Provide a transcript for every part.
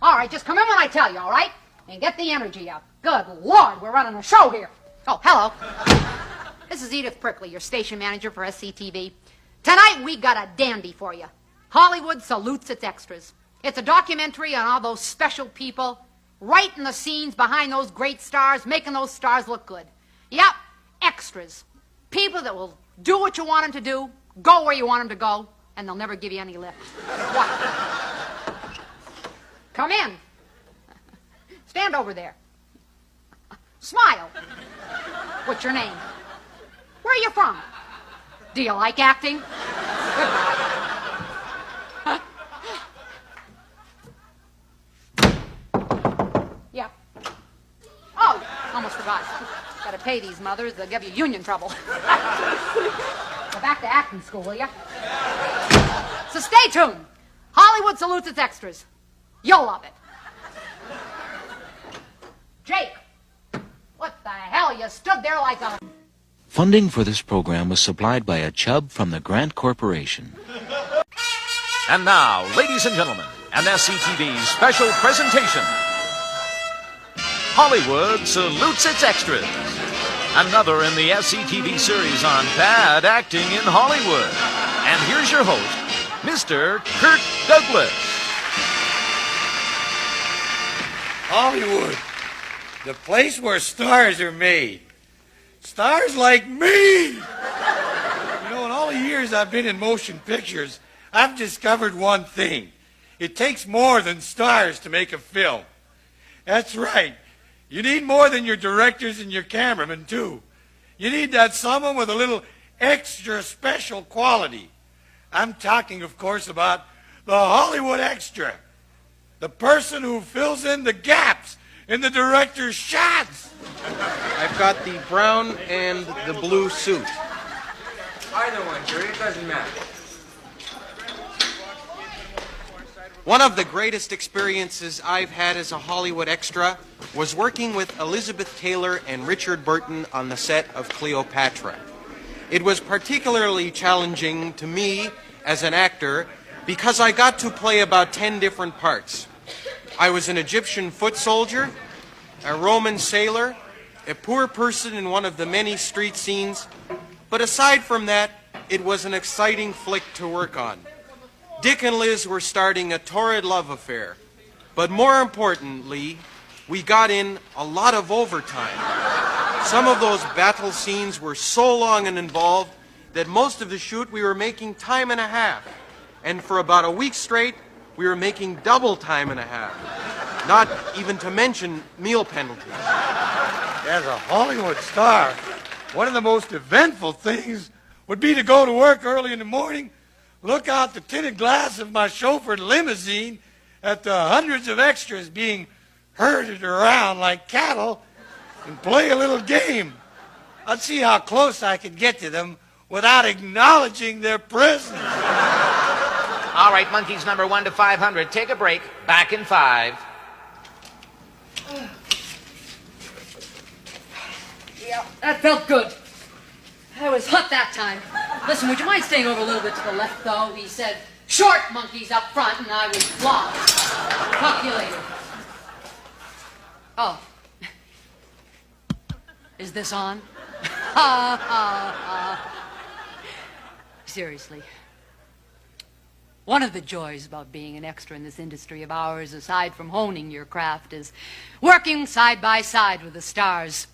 All right, just come in when I tell you, all right? And get the energy up. Good Lord, we're running a show here. Oh, hello. This is Edith Prickley, your station manager for SCTV. Tonight, we got a dandy for you. Hollywood salutes its extras. It's a documentary on all those special people, right in the scenes behind those great stars, making those stars look good. Yep, extras. People that will do what you want them to do, go where you want them to go, and they'll never give you any lift. What? Come in. Stand over there. Smile. What's your name? Where are you from? Do you like acting? Goodbye. Yeah. Oh, almost forgot. Gotta pay these mothers. They'll give you union trouble. Go back to acting school, will you? So stay tuned. Hollywood salutes its extras. You'll love it. Jake, what the hell? You stood there like a... Funding for this program was supplied by a chub from the Grant Corporation. And now, ladies and gentlemen, an SCTV special presentation. Hollywood salutes its extras. Another in the SCTV series on bad acting in Hollywood. And here's your host, Mr. Kirk Douglas. Hollywood, the place where stars are made. Stars like me! You know, in all the years I've been in motion pictures, I've discovered one thing. It takes more than stars to make a film. That's right. You need more than your directors and your cameramen, too. You need that someone with a little extra special quality. I'm talking, of course, about the Hollywood extra. The person who fills in the gaps in the director's shots. I've got the brown and the blue suit. Either one, Jerry. It doesn't matter. One of the greatest experiences I've had as a Hollywood extra was working with Elizabeth Taylor and Richard Burton on the set of Cleopatra. It was particularly challenging to me as an actor because I got to play about 10 different parts. I was an Egyptian foot soldier, a Roman sailor, a poor person in one of the many street scenes, but aside from that, it was an exciting flick to work on. Dick and Liz were starting a torrid love affair, but more importantly, we got in a lot of overtime. Some of those battle scenes were so long and involved that most of the shoot we were making time and a half, and for about a week straight, we were making double time and a half, not even to mention meal penalties. As a Hollywood star, one of the most eventful things would be to go to work early in the morning, look out the tinted glass of my chauffeured limousine at the hundreds of extras being herded around like cattle, and play a little game. I'd see how close I could get to them without acknowledging their presence. All right, monkeys number 1 to 500. Take a break. Back in 5. Yeah, that felt good. I was hot that time. Listen, would you mind staying over a little bit to the left, though? He said, short monkeys up front, and I was flawed. Talk to you later. Oh. Is this on? Seriously. One of the joys about being an extra in this industry of ours, aside from honing your craft, is working side by side with the stars.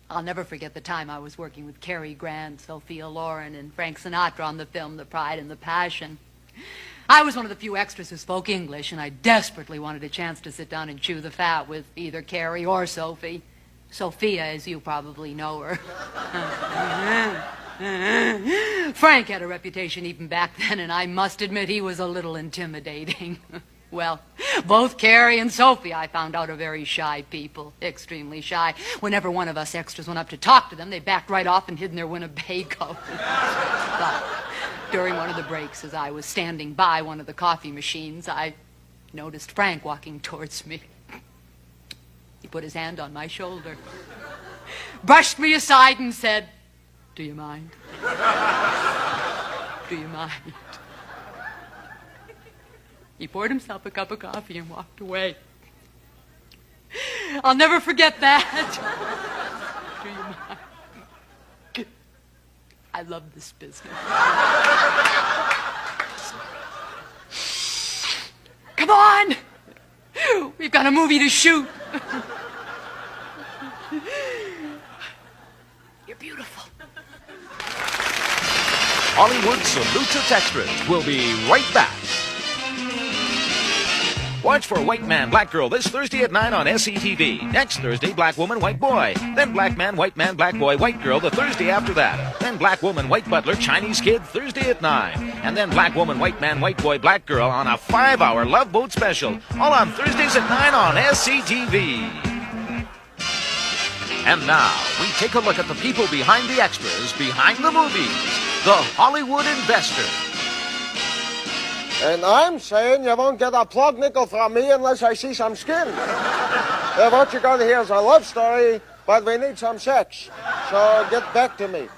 I'll never forget the time I was working with Cary Grant, Sophia Loren, and Frank Sinatra on the film The Pride and the Passion. I was one of the few extras who spoke English, and I desperately wanted a chance to sit down and chew the fat with either Cary or Sophie. Sophia, as you probably know her. Frank had a reputation even back then, and I must admit he was a little intimidating. Well, both Cary and Sophie, I found out, are very shy people, extremely shy. Whenever one of us extras went up to talk to them, they backed right off and hid in their Winnebago. But during one of the breaks, as I was standing by one of the coffee machines, I noticed Frank walking towards me. He put his hand on my shoulder, brushed me aside, and said, "Do you mind? Do you mind?" He poured himself a cup of coffee and walked away. I'll never forget that. Do you mind? I love this business. Come on! We've got a movie to shoot. You're beautiful. Hollywood salutes its extras. We'll be right back. Watch for White Man, Black Girl this Thursday at 9 on SCTV. Next Thursday, Black Woman, White Boy. Then Black Man, Black Boy, White Girl the Thursday after that. Then Black Woman, White Butler, Chinese Kid Thursday at 9. And then Black Woman, White Man, White Boy, Black Girl on a 5-hour Love Boat special. All on Thursdays at 9 on SCTV. And now, we take a look at the people behind the extras, behind the movies. The Hollywood Investor. And I'm saying you won't get a plug nickel from me unless I see some skin. What you got here is a love story, but we need some sex. So get back to me.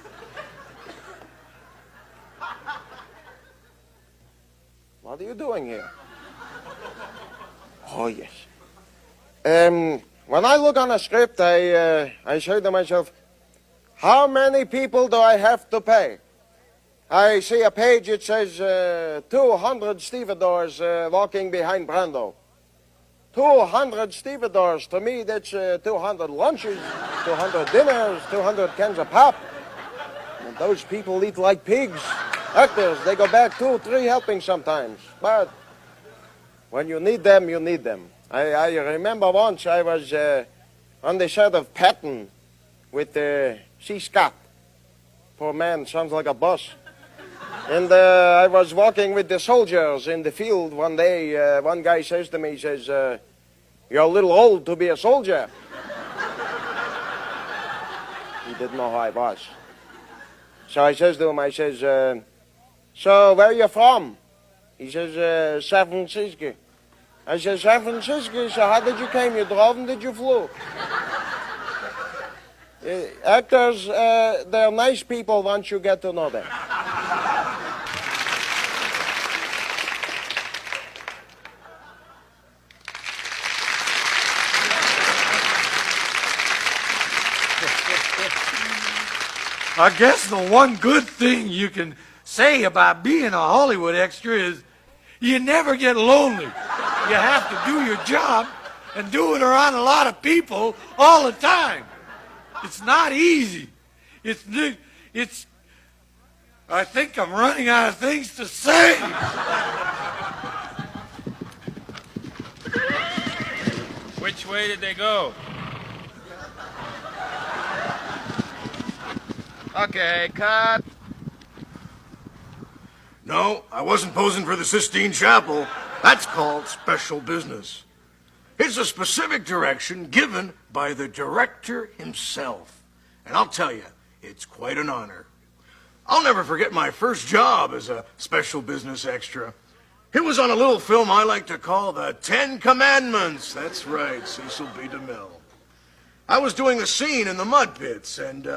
What are you doing here? Oh, yes. When I look on a script, I say to myself, how many people do I have to pay? I see a page, it says 200 stevedores walking behind Brando. 200 stevedores, to me that's 200 lunches, 200 dinners, 200 cans of pop. And those people eat like pigs. Actors, they go back 2, 3 helpings sometimes. But when you need them, you need them. I remember once I was on the set of Patton with C. Scott. Poor man, sounds like a bus. And I was walking with the soldiers in the field one day. One guy says to me, he says, you're a little old to be a soldier. He didn't know who I was. So I says to him, I says, so where are you from? He says, San Francisco. I said, San Francisco? So how did you came? You drove and did you flew? Actors, they're nice people once you get to know them. I guess the one good thing you can say about being a Hollywood extra is you never get lonely. You have to do your job and do it around a lot of people all the time. It's not easy. It's I think I'm running out of things to say. Which way did they go? Okay, cut. No, I wasn't posing for the Sistine Chapel. That's called special business. It's a specific direction given by the director himself. And I'll tell you, it's quite an honor. I'll never forget my first job as a special business extra. It was on a little film I like to call the 10 Commandments. That's right, Cecil B. DeMille. I was doing a scene in the mud pits, and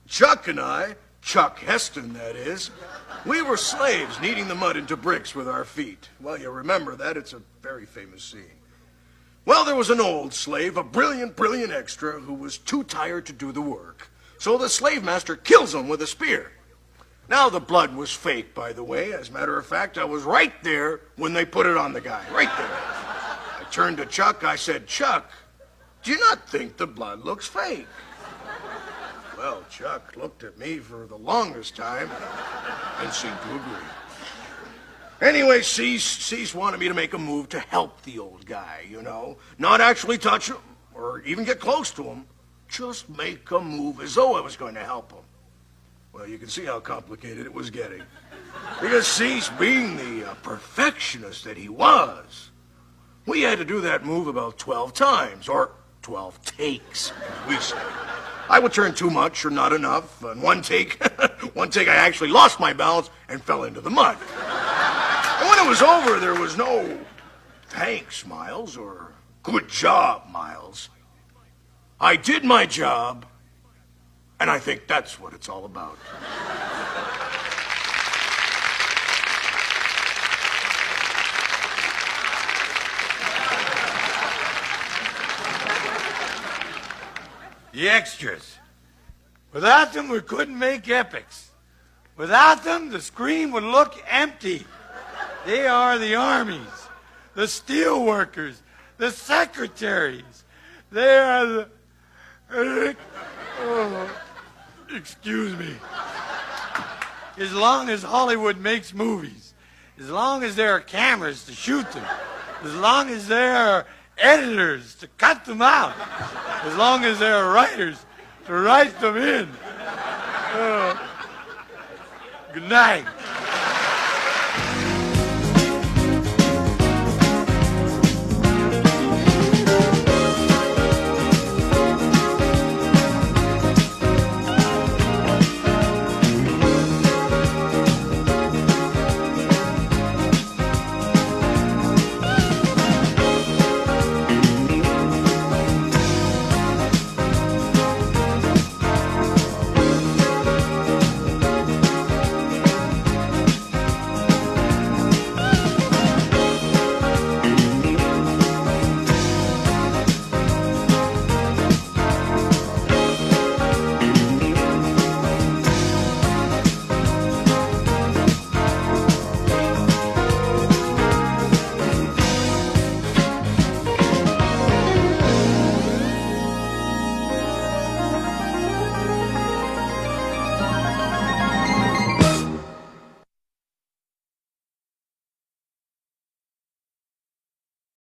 Chuck and I, Chuck Heston, that is, we were slaves kneading the mud into bricks with our feet. Well, you remember that. It's a very famous scene. Well, there was an old slave, a brilliant extra, who was too tired to do the work. So the slave master kills him with a spear. Now, the blood was fake, by the way. As a matter of fact, I was right there when they put it on the guy. Right there. I turned to Chuck. I said, Chuck, do you not think the blood looks fake? Well, Chuck looked at me for the longest time and seemed to agree. Anyway, Cease wanted me to make a move to help the old guy, you know. Not actually touch him or even get close to him. Just make a move as though I was going to help him. Well, you can see how complicated it was getting. Because Cease, being the perfectionist that he was, we had to do that move about 12 times, or 12 takes, as we say. I would turn too much or not enough. And one take I actually lost my balance and fell into the mud. And when it was over, there was no thanks, Miles, or good job, Miles. I did my job, and I think that's what it's all about. The extras. Without them, we couldn't make epics. Without them, the screen would look empty. They are the armies, the steel workers, the secretaries. They are the... excuse me. As long as Hollywood makes movies, as long as there are cameras to shoot them, as long as there are editors to cut them out, as long as there are writers to write them in. Good night.